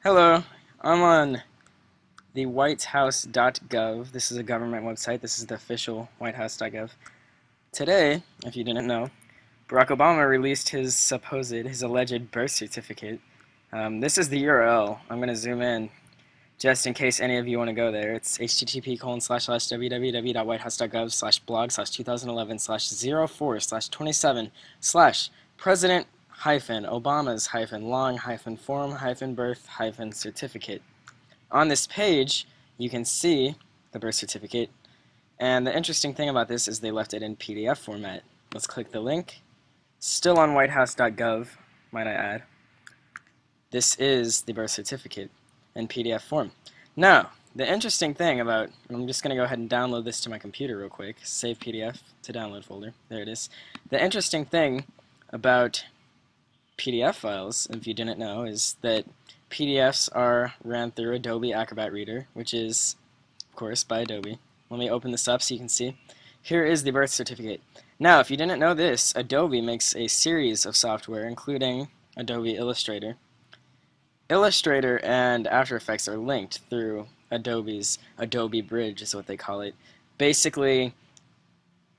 Hello, I'm on the whitehouse.gov. This is a government website. This is the official whitehouse.gov. Today, if you didn't know, Barack Obama released his alleged birth certificate. This is the URL. I'm going to zoom in just in case any of you want to go there. It's http://www.whitehouse.gov/2011/04/27/long-form-birth-certificate. On this page, you can see the birth certificate, and the interesting thing about this is they left it in PDF format. Let's click the link. Still on whitehouse.gov, might I add. This is the birth certificate in PDF form. Now, the interesting thing about, I'm just going to go ahead and download this to my computer real quick, save PDF to download folder, there it is. The interesting thing about PDF files, if you didn't know, is that PDFs are ran through Adobe Acrobat Reader, which is, of course, by Adobe. Let me open this up so you can see. Here is the birth certificate. Now, if you didn't know this, Adobe makes a series of software, including Adobe Illustrator. Illustrator and After Effects are linked through Adobe's Adobe Bridge, is what they call it. Basically,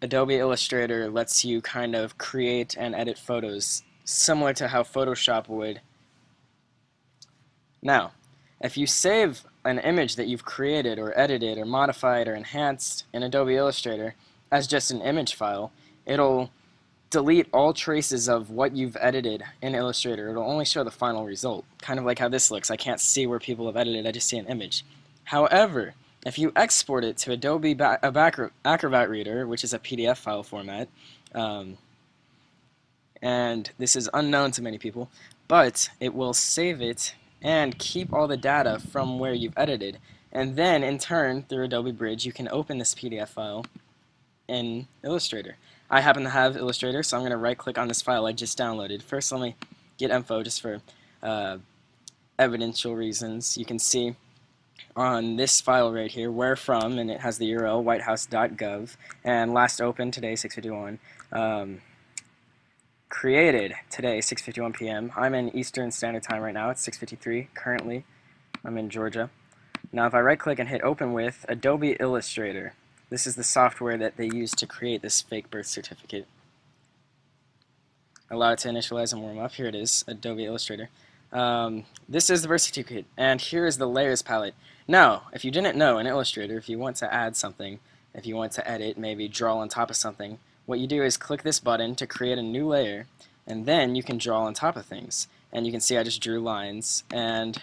Adobe Illustrator lets you kind of create and edit photos similar to how Photoshop would. Now, if you save an image that you've created or edited or modified or enhanced in Adobe Illustrator as just an image file, it'll delete all traces of what you've edited in Illustrator. It'll only show the final result, kind of like how this looks. I can't see where people have edited, I just see an image. However, if you export it to Adobe Acrobat Reader, which is a PDF file format, and this is unknown to many people, but it will save it and keep all the data from where you've edited. And then, in turn, through Adobe Bridge, you can open this PDF file in Illustrator. I happen to have Illustrator, so I'm going to right-click on this file I just downloaded. First, let me get info just for evidential reasons. You can see on this file right here, where from, and it has the URL whitehouse.gov, and last opened today, 6:51. Created today, 6:51 p.m. I'm in Eastern Standard Time right now. It's 6:53 currently. I'm in Georgia. Now, if I right-click and hit Open with Adobe Illustrator, this is the software that they use to create this fake birth certificate. Allow it to initialize and warm up. Here it is, Adobe Illustrator. This is the birth certificate, and here is the layers palette. Now, if you didn't know, in Illustrator, if you want to add something, if you want to edit, maybe draw on top of something, what you do is click this button to create a new layer, and then you can draw on top of things. And you can see I just drew lines, and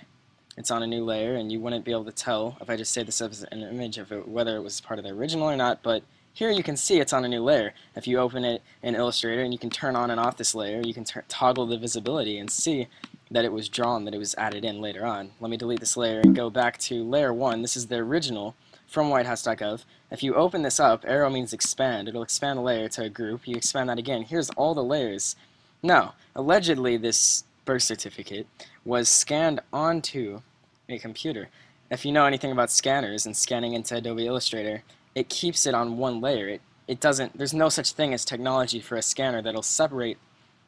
it's on a new layer, and you wouldn't be able to tell if I just saved this as an image of it, whether it was part of the original or not, but here you can see it's on a new layer. If you open it in Illustrator and you can turn on and off this layer, you can toggle the visibility and see that it was drawn, that it was added in later on. Let me delete this layer and go back to layer 1. This is the original from whitehouse.gov. If you open this up, arrow means expand. It'll expand the layer to a group. You expand that again. Here's all the layers. Now, allegedly this birth certificate was scanned onto a computer. If you know anything about scanners and scanning into Adobe Illustrator, it keeps it on one layer. It doesn't, there's no such thing as technology for a scanner that'll separate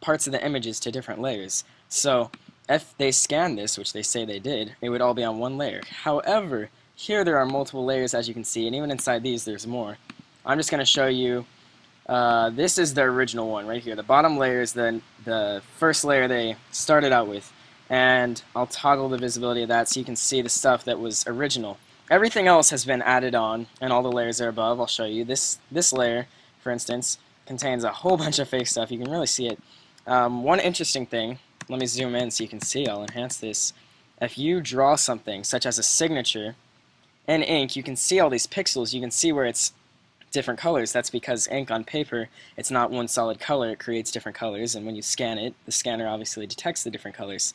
parts of the images to different layers. So if they scanned this, which they say they did, it would all be on one layer. However, here there are multiple layers, as you can see, and even inside these there's more. I'm just going to show you, this is the original one right here. The bottom layer is the first layer they started out with, and I'll toggle the visibility of that so you can see the stuff that was original. Everything else has been added on, and all the layers are above. I'll show you. This layer, for instance, contains a whole bunch of fake stuff. You can really see it. One interesting thing, let me zoom in so you can see. I'll enhance this. If you draw something, such as a signature, in ink, you can see all these pixels. You can see where it's different colors. That's because ink on paper, it's not one solid color. It creates different colors, and when you scan it, the scanner obviously detects the different colors.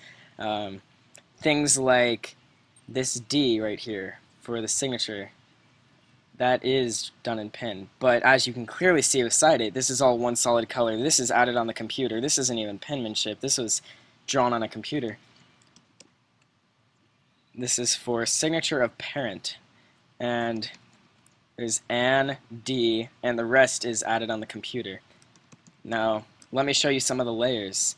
Things like this D right here for the signature, that is done in pen, but as you can clearly see beside it, this is all one solid color. This is added on the computer. This isn't even penmanship. This was drawn on a computer. This is for signature of parent, and there's Ann, D, and the rest is added on the computer. Now, let me show you some of the layers.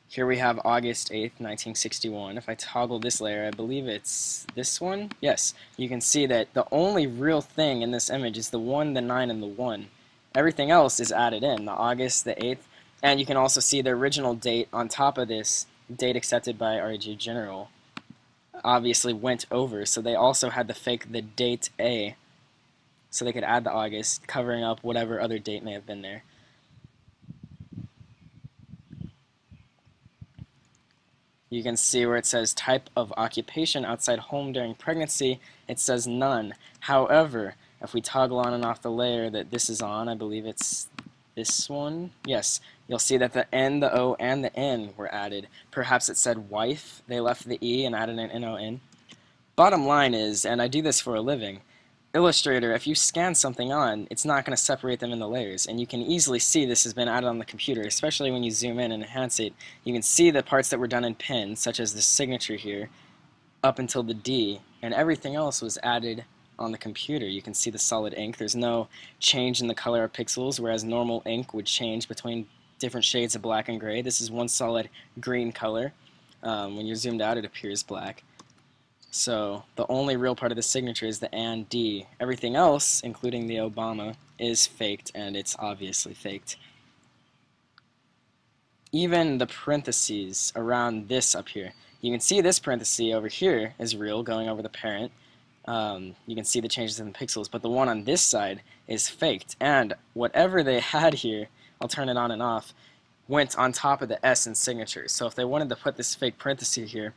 Here we have August 8th, 1961. If I toggle this layer, I believe it's this one. Yes, you can see that the only real thing in this image is the 1, the 9, and the 1. Everything else is added in, the August, the 8th, and you can also see the original date on top of this, date accepted by RG General, obviously went over, so they also had to fake the date A, so they could add the August, covering up whatever other date may have been there. You can see where it says type of occupation outside home during pregnancy, it says none. However, if we toggle on and off the layer that this is on, I believe it's this one, yes, you'll see that the N, the O, and the N were added. Perhaps it said wife, they left the E and added an N-O-N. Bottom line is, and I do this for a living, Illustrator, if you scan something on, it's not going to separate them into layers, and you can easily see this has been added on the computer, especially when you zoom in and enhance it. You can see the parts that were done in pen, such as the signature here, up until the D, and everything else was added on the computer. You can see the solid ink. There's no change in the color of pixels, whereas normal ink would change between different shades of black and gray. This is one solid green color. When you're zoomed out, it appears black. So the only real part of the signature is the and D. Everything else, including the Obama, is faked, and it's obviously faked. Even the parentheses around this up here. You can see this parenthesis over here is real, going over the parent. You can see the changes in the pixels, but the one on this side is faked. And whatever they had here, I'll turn it on and off, went on top of the S in signature. So if they wanted to put this fake parenthesis here,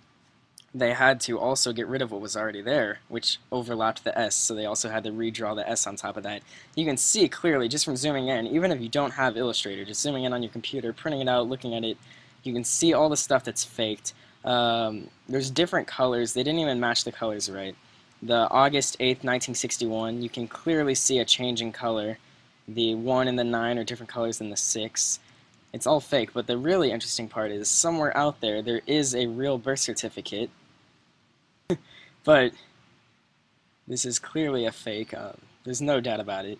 they had to also get rid of what was already there, which overlapped the S, so they also had to redraw the S on top of that. You can see clearly just from zooming in, even if you don't have Illustrator, just zooming in on your computer, printing it out, looking at it, you can see all the stuff that's faked. There's different colors. They didn't even match the colors right. The August 8th, 1961, you can clearly see a change in color. The 1 and the 9 are different colors than the 6. It's all fake, but the really interesting part is somewhere out there is a real birth certificate. But this is clearly a fake. There's no doubt about it.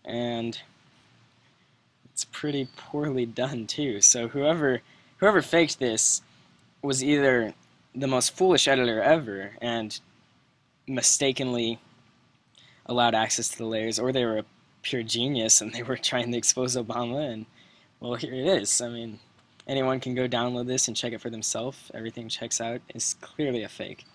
And it's pretty poorly done, too. So whoever faked this was either the most foolish editor ever and mistakenly allowed access to the layers, or they were a pure genius and they were trying to expose Obama, and, well, here it is. I mean, anyone can go download this and check it for themselves. Everything checks out. It's clearly a fake.